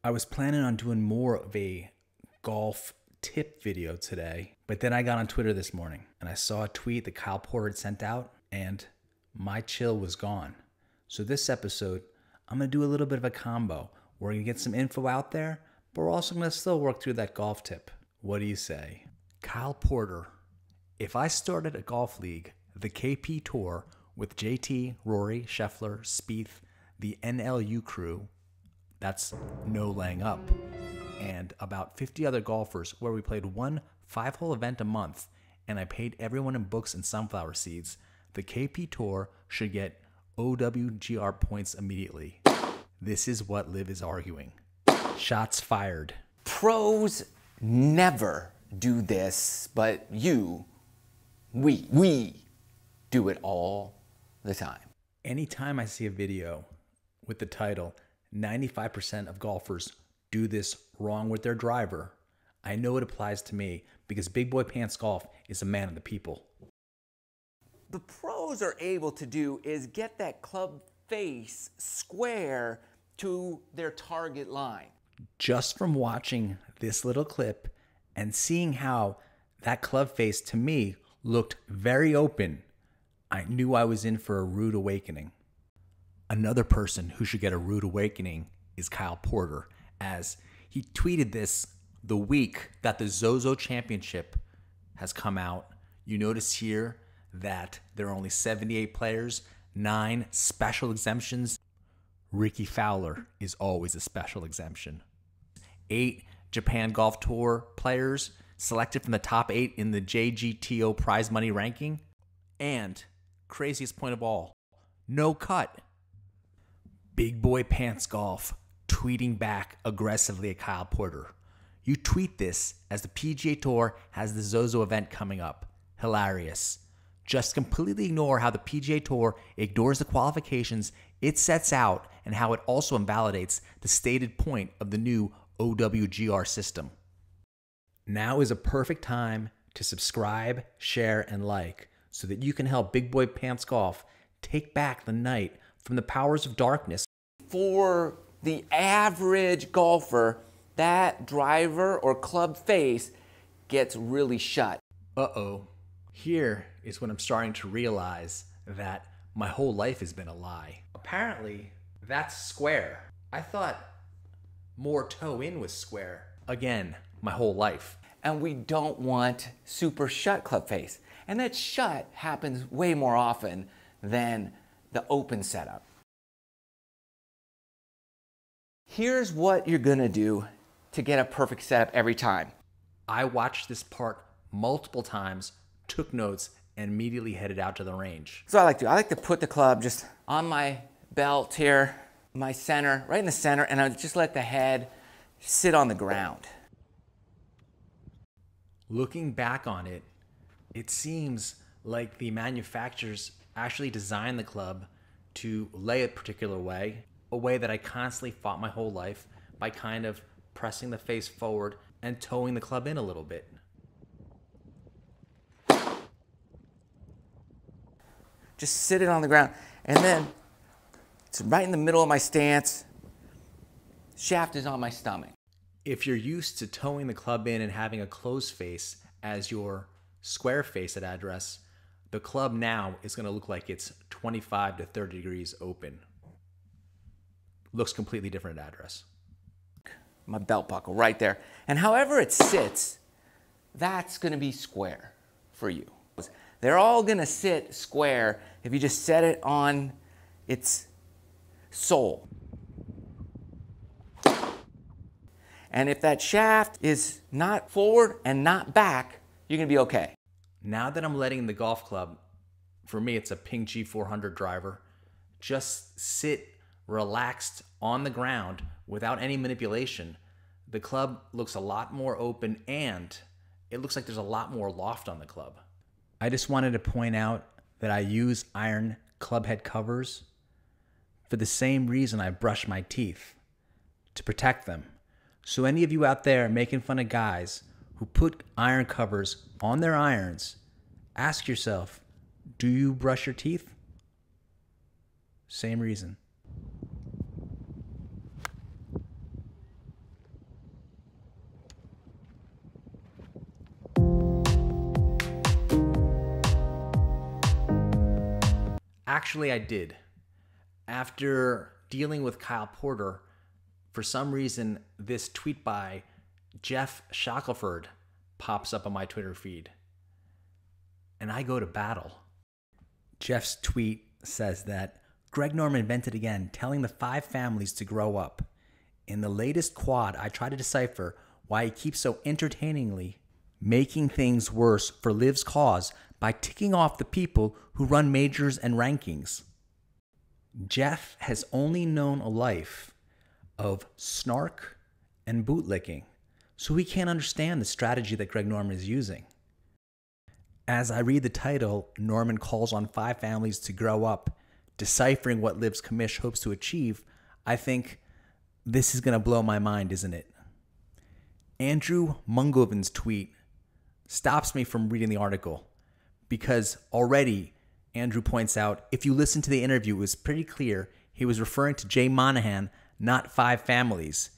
I was planning on doing more of a golf tip video today, but then I got on Twitter this morning and I saw a tweet that Kyle Porter had sent out and my chill was gone. So this episode, I'm going to do a little bit of a combo. We're going to get some info out there, but we're also going to still work through that golf tip. What do you say? Kyle Porter. If I started a golf league, the KP Tour, with JT, Rory, Scheffler, Spieth, the NLU crew, that's no laying up, and about 50 other golfers where we played one 5-hole event a month, and I paid everyone in books and sunflower seeds, the KP Tour should get OWGR points immediately. This is what Liv is arguing. Shots fired. Pros never do this, but we do it all the time. Anytime I see a video with the title, 95% of golfers do this wrong with their driver, I know it applies to me because Big Boy Pants Golf is a man of the people. The pros are able to do is get that club face square to their target line. Just from watching this little clip and seeing how that club face to me looked very open, I knew I was in for a rude awakening. Another person who should get a rude awakening is Kyle Porter, as he tweeted this the week that the Zozo Championship has come out. You notice here that there are only 78 players, 9 special exemptions. Ricky Fowler is always a special exemption. 8 Japan Golf Tour players selected from the top 8 in the JGTO prize money ranking. And, craziest point of all, no cut. Big Boy Pants Golf tweeting back aggressively at Kyle Porter. You tweet this as the PGA Tour has the Zozo event coming up. Hilarious. Just completely ignore how the PGA Tour ignores the qualifications it sets out and how it also invalidates the stated point of the new OWGR system. Now is a perfect time to subscribe, share, and like so that you can help Big Boy Pants Golf take back the night from the powers of darkness. For the average golfer, that driver or club face gets really shut. Uh-oh. Here is when I'm starting to realize that my whole life has been a lie. Apparently, that's square. I thought more toe in was square. Again, my whole life. And we don't want super shut club face. And that shut happens way more often than the open setup. Here's what you're gonna do to get a perfect setup every time. I watched this part multiple times, took notes, and immediately headed out to the range. So I like to put the club just on my belt here, my center, right in the center, and I just let the head sit on the ground. Looking back on it, it seems like the manufacturers actually designed the club to lay a particular way, a way that I constantly fought my whole life by kind of pressing the face forward and towing the club in a little bit. Just sit it on the ground. And then it's right in the middle of my stance. Shaft is on my stomach. If you're used to towing the club in and having a closed face as your square face at address, the club now is going to look like it's 25 to 30 degrees open. Looks completely different at address. My belt buckle right there. And however it sits, that's going to be square for you. They're all going to sit square if you just set it on its sole. And if that shaft is not forward and not back, you're going to be okay. Now that I'm letting the golf club, for me it's a Ping G400 driver, just sit relaxed on the ground without any manipulation, the club looks a lot more open and it looks like there's a lot more loft on the club. I just wanted to point out that I use iron club head covers for the same reason I brush my teeth, to protect them. So any of you out there making fun of guys who put iron covers on their irons, ask yourself, do you brush your teeth? Same reason. Actually, I did. After dealing with Kyle Porter, for some reason, this tweet by Jeff Shackelford pops up on my Twitter feed. And I go to battle. Jeff's tweet says that Greg Norman vented again, telling the 5 families to grow up. In the latest quad, I try to decipher why he keeps so entertainingly making things worse for Liv's cause by ticking off the people who run majors and rankings. Jeff has only known a life of snark and bootlicking, so he can't understand the strategy that Greg Norman is using. As I read the title, Norman calls on 5 families to grow up, deciphering what Liv's commish hopes to achieve, I think this is going to blow my mind, isn't it? Andrew Mungovin's tweet stops me from reading the article because already Andrew points out, if you listen to the interview, it was pretty clear he was referring to Jay Monahan, not 5 families.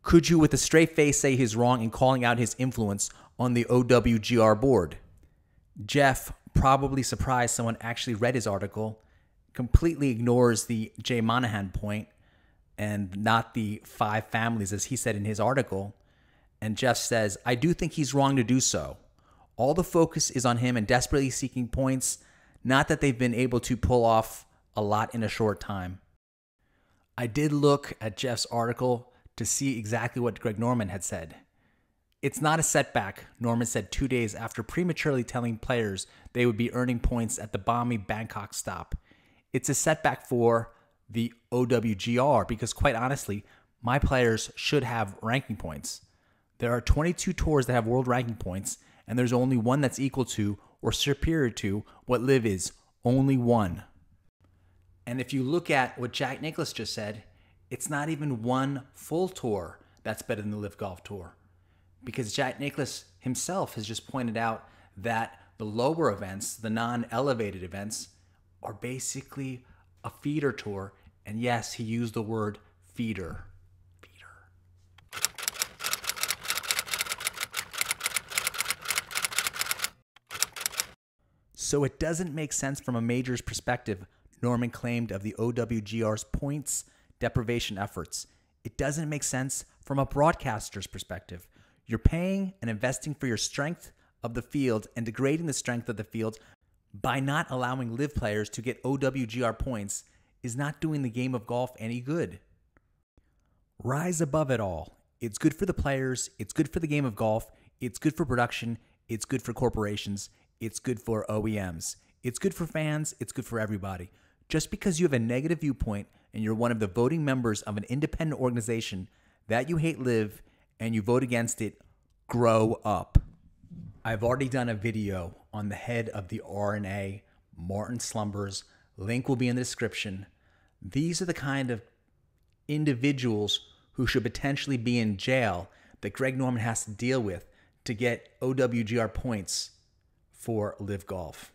Could you with a straight face say he's wrong in calling out his influence on the OWGR board? Jeff, probably surprised someone actually read his article, completely ignores the Jay Monahan point and not the 5 families as he said in his article. And Jeff says, I do think he's wrong to do so. All the focus is on him and desperately seeking points, not that they've been able to pull off a lot in a short time. I did look at Jeff's article to see exactly what Greg Norman had said. It's not a setback, Norman said 2 days after prematurely telling players they would be earning points at the balmy Bangkok stop. It's a setback for the OWGR because, quite honestly, my players should have ranking points. There are 22 tours that have world ranking points, and there's only one that's equal to or superior to what Liv is. Only one. And if you look at what Jack Nicklaus just said, it's not even one full tour that's better than the Liv Golf Tour. Because Jack Nicklaus himself has just pointed out that the lower events, the non-elevated events, are basically a feeder tour. And yes, he used the word feeder. So it doesn't make sense from a major's perspective, Norman claimed of the OWGR's points deprivation efforts. It doesn't make sense from a broadcaster's perspective. You're paying and investing for your strength of the field and degrading the strength of the field by not allowing Liv players to get OWGR points is not doing the game of golf any good. Rise above it all. It's good for the players. It's good for the game of golf. It's good for production. It's good for corporations. It's good for OEMs. It's good for fans. It's good for everybody. Just because you have a negative viewpoint and you're one of the voting members of an independent organization that you hate Liv and you vote against it, grow up. I've already done a video on the head of the R&A, Martin Slumbers. Link will be in the description. These are the kind of individuals who should potentially be in jail that Greg Norman has to deal with to get OWGR points for Liv Golf.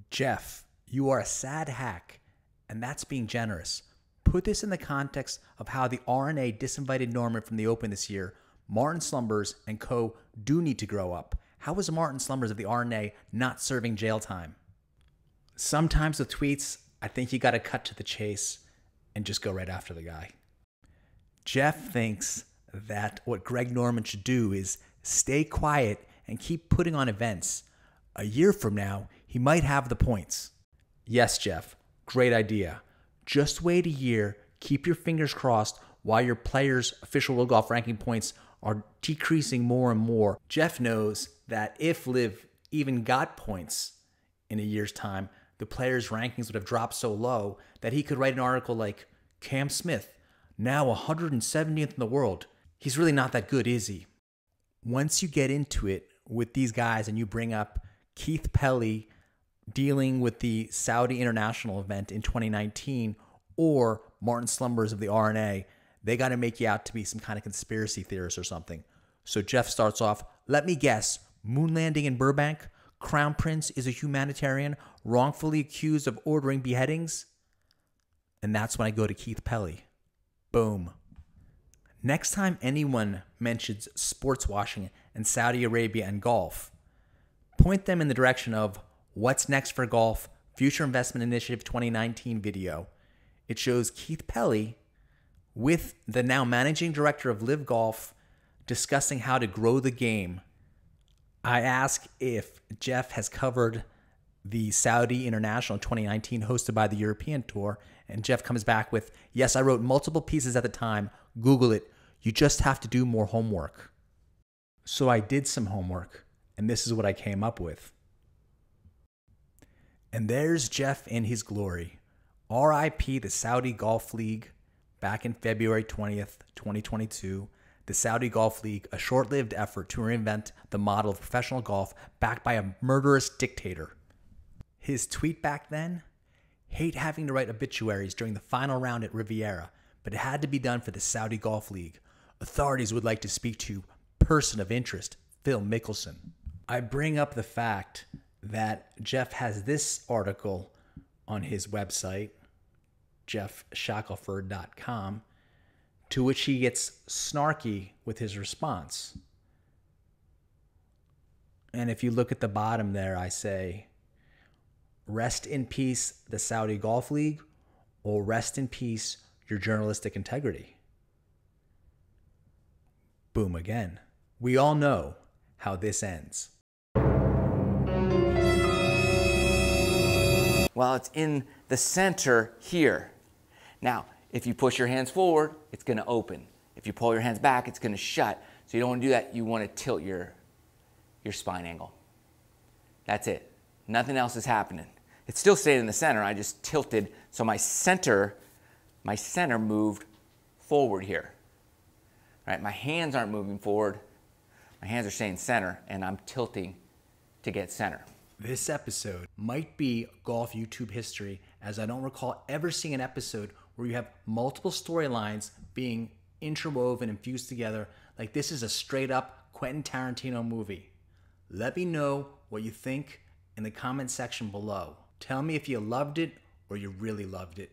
Jeff, you are a sad hack, and that's being generous. Put this in the context of how the R&A disinvited Norman from the Open this year. Martin Slumbers and co. do need to grow up. How is Martin Slumbers of the R&A not serving jail time? Sometimes with tweets, I think you got to cut to the chase and just go right after the guy. Jeff thinks that what Greg Norman should do is stay quiet and keep putting on events. A year from now, he might have the points. Yes, Jeff, great idea. Just wait a year, keep your fingers crossed while your players' official World Golf ranking points are decreasing more and more. Jeff knows that if Liv even got points in a year's time, the players' rankings would have dropped so low that he could write an article like, Cam Smith, now 170th in the world. He's really not that good, is he? Once you get into it with these guys and you bring up Keith Pelly dealing with the Saudi International event in 2019 or Martin Slumbers of the R&A, they got to make you out to be some kind of conspiracy theorist or something. So Jeff starts off, let me guess, moon landing in Burbank, Crown Prince is a humanitarian wrongfully accused of ordering beheadings. And that's when I go to Keith Pelly. Boom. Next time anyone mentions sports washing and Saudi Arabia and golf, point them in the direction of what's next for golf Future Investment Initiative 2019 video. It shows Keith Pelly with the now managing director of Live Golf discussing how to grow the game. I ask if Jeff has covered the Saudi International 2019 hosted by the European Tour, and Jeff comes back with, yes, I wrote multiple pieces at the time. Google it. You just have to do more homework. So I did some homework, and this is what I came up with. And there's Jeff in his glory. RIP the Saudi Golf League back in February 20th, 2022. The Saudi Golf League, a short-lived effort to reinvent the model of professional golf backed by a murderous dictator. His tweet back then? Hate having to write obituaries during the final round at Riviera, but it had to be done for the Saudi Golf League. Authorities would like to speak to person of interest, Phil Mickelson. I bring up the fact that Jeff has this article on his website, jeffshackelford.com, to which he gets snarky with his response. And if you look at the bottom there, I say, rest in peace, the Saudi Golf League, or rest in peace, your journalistic integrity. Boom again. We all know how this ends. Well, it's in the center here. Now, if you push your hands forward, it's going to open. If you pull your hands back, it's going to shut. So you don't want to do that. You want to tilt your spine angle. That's it. Nothing else is happening. It still stayed in the center. I just tilted so my center moved forward here. All right, my hands aren't moving forward. My hands are staying center, and I'm tilting to get center. This episode might be golf YouTube history, as I don't recall ever seeing an episode where you have multiple storylines being interwoven and fused together. Like this is a straight up Quentin Tarantino movie. Let me know what you think in the comment section below. Tell me if you loved it or you really loved it.